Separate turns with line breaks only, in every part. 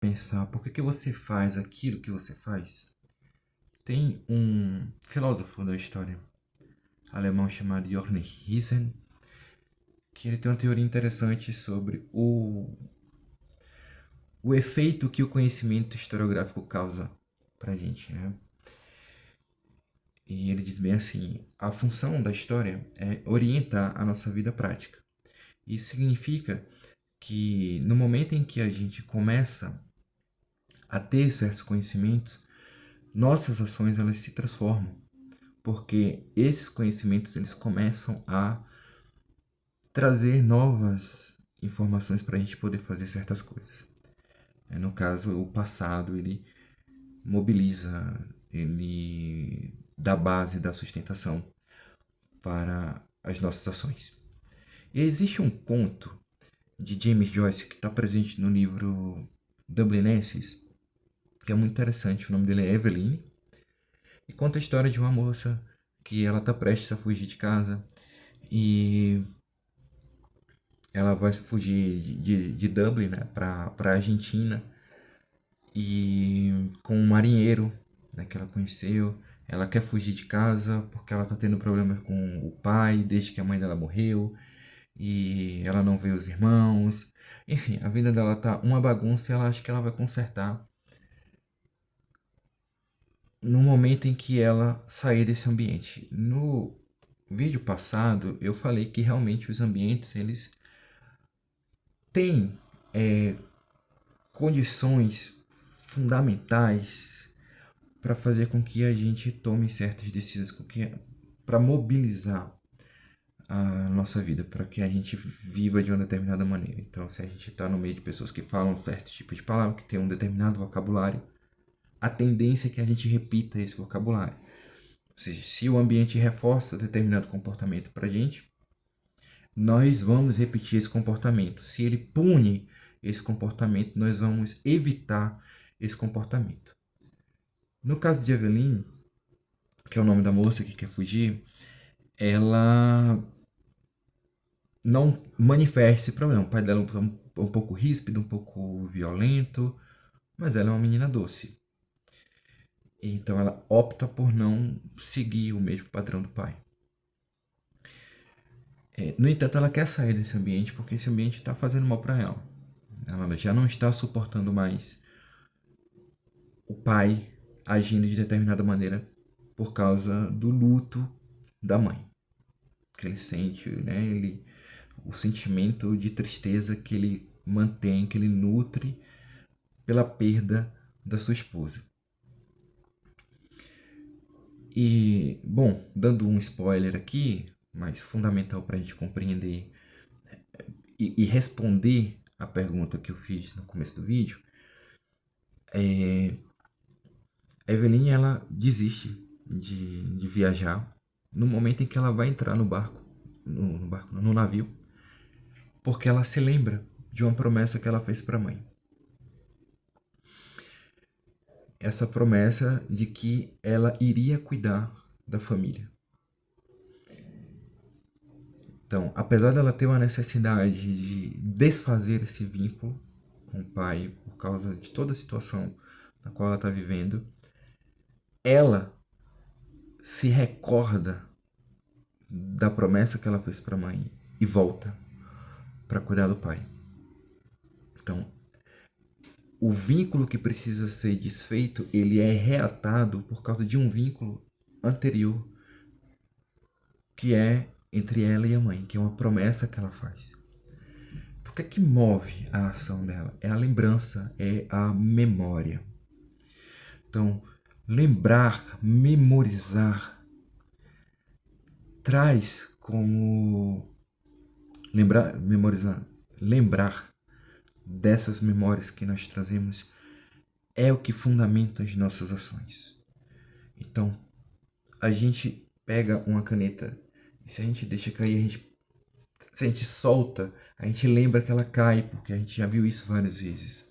pensar por que você faz aquilo que você faz. Tem um filósofo da história alemão chamado Jörn Hysen, que ele tem uma teoria interessante sobre o efeito que o conhecimento historiográfico causa pra gente, né? E ele diz bem assim: a função da história é orientar a nossa vida prática. Isso significa que no momento em que a gente começa a ter certos conhecimentos, nossas ações elas se transformam, porque esses conhecimentos eles começam a trazer novas informações para a gente poder fazer certas coisas. No caso, o passado ele mobiliza, ele dá base, dá sustentação para as nossas ações. E existe um conto de James Joyce que está presente no livro Dublinenses, que é muito interessante. O nome dele é Eveline e conta a história de uma moça que ela está prestes a fugir de casa e ela vai fugir de Dublin, né, para a Argentina, e com um marinheiro, né, que ela conheceu. Ela quer fugir de casa porque ela está tendo problemas com o pai desde que a mãe dela morreu e ela não vê os irmãos. Enfim, a vida dela tá uma bagunça e ela acha que ela vai consertar no momento em que ela sair desse ambiente. No vídeo passado eu falei que realmente os ambientes eles têm condições fundamentais para fazer com que a gente tome certas decisões, para mobilizar a nossa vida, para que a gente viva de uma determinada maneira. Então, se a gente está no meio de pessoas que falam certo tipo de palavra, que tem um determinado vocabulário, a tendência é que a gente repita esse vocabulário. Ou seja, se o ambiente reforça determinado comportamento para a gente, nós vamos repetir esse comportamento. Se ele pune esse comportamento, nós vamos evitar esse comportamento. No caso de Evelyn, que é o nome da moça que quer fugir, ela não manifesta esse problema. O pai dela é um pouco ríspido, um pouco violento, mas ela é uma menina doce. Então ela opta por não seguir o mesmo padrão do pai. No entanto, ela quer sair desse ambiente porque esse ambiente está fazendo mal para ela. Ela já não está suportando mais o pai agindo de determinada maneira por causa do luto da mãe. Que ele sente, né? O sentimento de tristeza que ele mantém, que ele nutre pela perda da sua esposa. E, bom, dando um spoiler aqui, mas fundamental para a gente compreender e responder a pergunta que eu fiz no começo do vídeo, a Eveline ela desiste de viajar no momento em que ela vai entrar no navio, porque ela se lembra de uma promessa que ela fez para a mãe. Essa promessa de que ela iria cuidar da família. Então, apesar dela ter uma necessidade de desfazer esse vínculo com o pai por causa de toda a situação na qual ela está vivendo, ela se recorda da promessa que ela fez para a mãe e volta para cuidar do pai. Então, o vínculo que precisa ser desfeito, ele é reatado por causa de um vínculo anterior que é entre ela e a mãe, que é uma promessa que ela faz. O que é que move a ação dela? É a lembrança, é a memória. Então, lembrar, memorizar, traz como lembrar dessas memórias que nós trazemos é o que fundamenta as nossas ações. Então, a gente pega uma caneta e se a gente deixa cair, se a gente solta, a gente lembra que ela cai, porque a gente já viu isso várias vezes.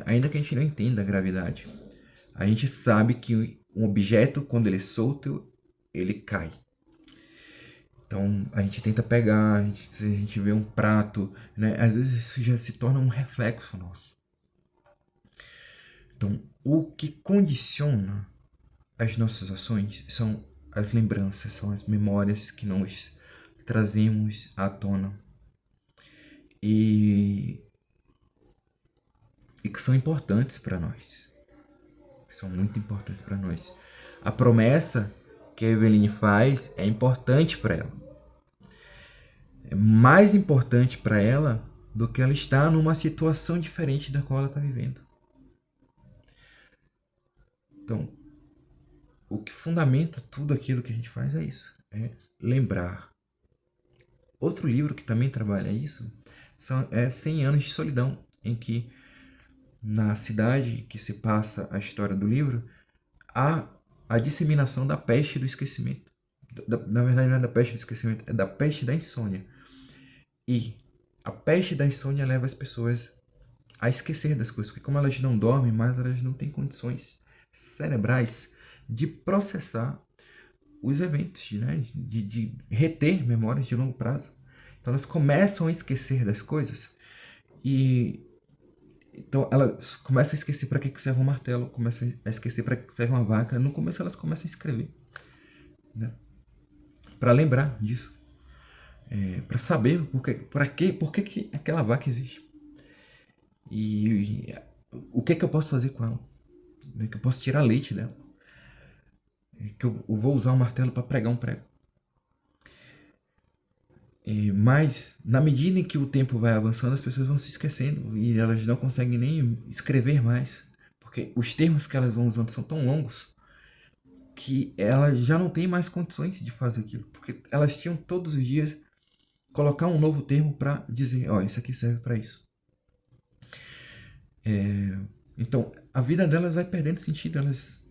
Ainda que a gente não entenda a gravidade, a gente sabe que um objeto, quando ele é solto, ele cai. Então a gente tenta pegar, se a gente vê um prato, né? Às vezes isso já se torna um reflexo nosso. Então, o que condiciona as nossas ações são as lembranças, são as memórias que nós trazemos à tona e que são importantes para nós, são muito importantes para nós. A promessa que a Eveline faz é importante para ela, é mais importante para ela do que ela estar numa situação diferente da qual ela está vivendo. Então, o que fundamenta tudo aquilo que a gente faz é isso, é lembrar. Outro livro que também trabalha isso é 100 Anos de Solidão, em que na cidade que se passa a história do livro, há a disseminação da peste do esquecimento. Na verdade, não é da peste do esquecimento, é da peste da insônia. E a peste da insônia leva as pessoas a esquecer das coisas, porque como elas não dormem mais, elas não têm condições cerebrais de processar os eventos, né? de reter memórias de longo prazo. Então elas começam a esquecer das coisas e então elas começam a esquecer para que serve um martelo, começam a esquecer para que serve uma vaca. No começo elas começam a escrever, né? Para lembrar disso, para saber por que aquela vaca existe e o que eu posso fazer com ela, né? Que eu posso tirar leite dela, que eu vou usar o martelo para pregar um prego. Mas, na medida em que o tempo vai avançando, as pessoas vão se esquecendo e elas não conseguem nem escrever mais, porque os termos que elas vão usando são tão longos que elas já não têm mais condições de fazer aquilo, porque elas tinham todos os dias colocar um novo termo para dizer, ó, isso aqui serve para isso. Então, a vida delas vai perdendo sentido, elas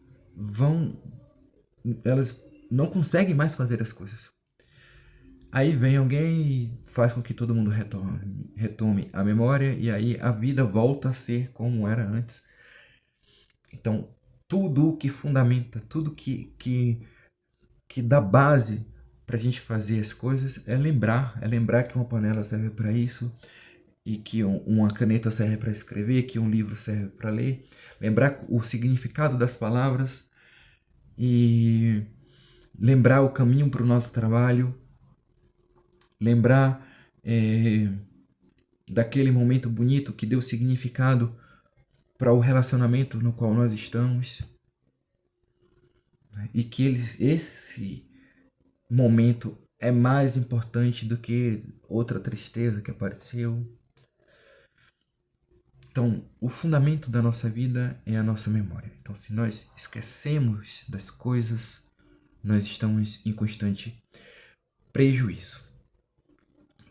não conseguem mais fazer as coisas. Aí vem alguém e faz com que todo mundo retome a memória e aí a vida volta a ser como era antes. Então, tudo o que fundamenta, tudo que dá base para a gente fazer as coisas é lembrar que uma panela serve para isso e que uma caneta serve para escrever, que um livro serve para ler, lembrar o significado das palavras e lembrar o caminho para o nosso trabalho, lembrar daquele momento bonito que deu significado para o relacionamento no qual nós estamos, né? E que esse momento é mais importante do que outra tristeza que apareceu. Então, o fundamento da nossa vida é a nossa memória. Então, se nós esquecemos das coisas, nós estamos em constante prejuízo.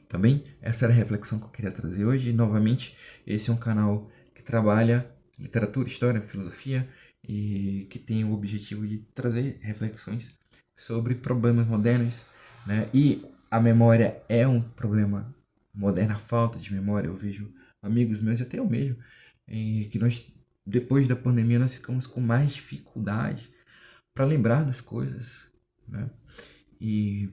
Tá bem? Essa era a reflexão que eu queria trazer hoje. E, novamente, esse é um canal que trabalha literatura, história, filosofia e que tem o objetivo de trazer reflexões sobre problemas modernos, né? E a memória é um problema moderno, a falta de memória. Eu vejo amigos meus, até eu mesmo, que nós, depois da pandemia, nós ficamos com mais dificuldade para lembrar das coisas, né? E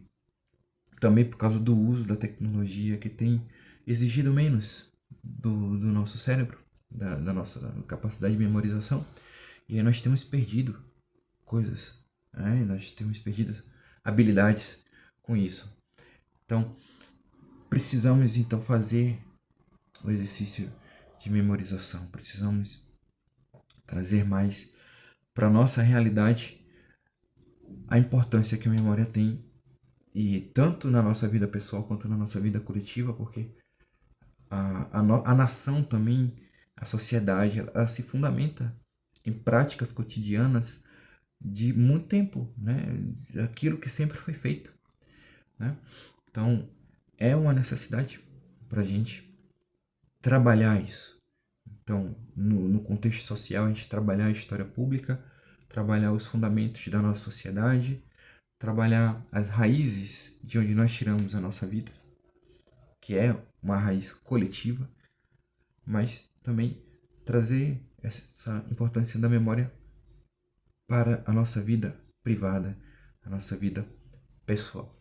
também por causa do uso da tecnologia que tem exigido menos do nosso cérebro, da nossa capacidade de memorização. E aí nós temos perdido coisas, né? Nós temos perdido habilidades com isso. Então, precisamos então fazer o exercício de memorização. Precisamos trazer mais para a nossa realidade a importância que a memória tem, e tanto na nossa vida pessoal quanto na nossa vida coletiva, porque a nação também, a sociedade, ela se fundamenta em práticas cotidianas de muito tempo, né? Aquilo que sempre foi feito, né? Então, é uma necessidade para a gente trabalhar isso. Então, no contexto social, a gente trabalhar a história pública, trabalhar os fundamentos da nossa sociedade, trabalhar as raízes de onde nós tiramos a nossa vida, que é uma raiz coletiva, mas também trazer essa importância da memória para a nossa vida privada, a nossa vida pessoal.